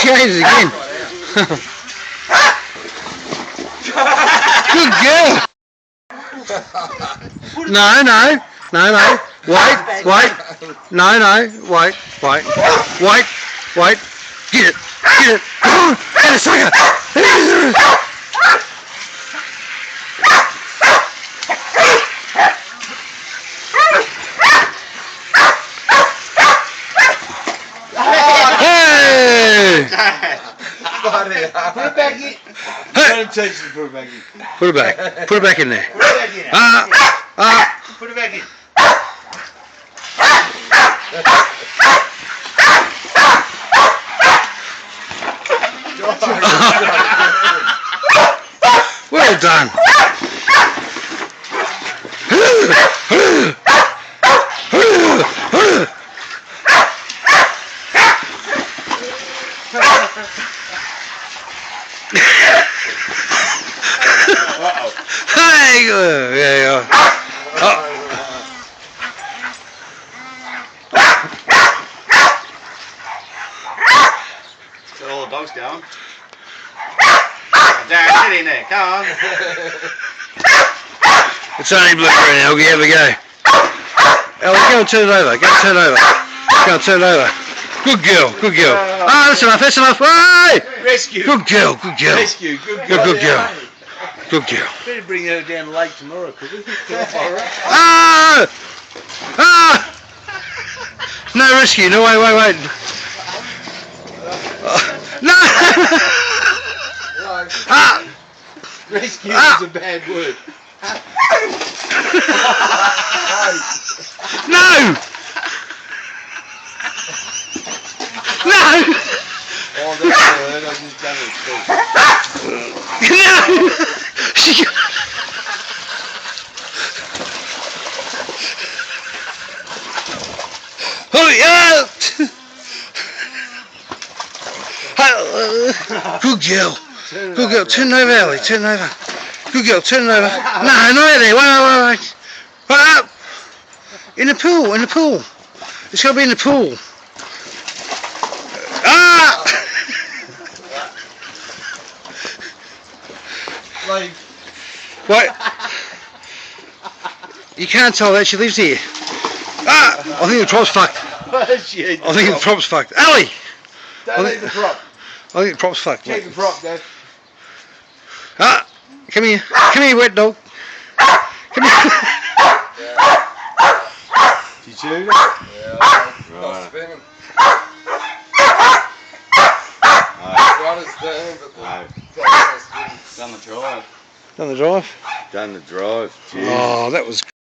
Change it again. Good girl. No, no, no, no. Wait, wait. No, no. Wait, wait, wait, wait. Get it, get it. Get it, sucker. Put it back in. Hey. Put it back in. Put it back. Put it back in there. Put it back in. Put it back in. Well done. Hey, yeah. So all the dogs going. Darren, get in there. Come on. It's only blue-green, Elgie. Have a go. Elgie, go and turn it over. Go and turn it over. Go and turn it over. Good girl. Good girl. Ah, that's enough. That's enough. Hey! Rescue. Good girl. Good girl. Rescue. Good girl. Good girl. Good girl. Better bring her down the lake tomorrow, could we? Ah! Ah! No rescue. No, wait. No! Ah! Rescue is a bad word. No! No! Oh, that's a word. I just done it. No! Oh yeah! Good girl. Good girl. Turn over, Ellie. Turn over. Good girl. Turn over. No, not there. Wait. Up. In the pool. In the pool. It's got to be in the pool. Ah! Like. What? You can't tell that she lives here. Ah! I think the prop's fucked. I think the prop's fucked. Ellie! Don't leave the prop. I think the prop's fucked. Keep the prop, Dad. Ah! Come here. Come here, wet dog. Come here. Did you chew? Yeah, not spinning. Right as down, but the Done the drive. Done the drive? Done the drive. Cheers. Oh, that was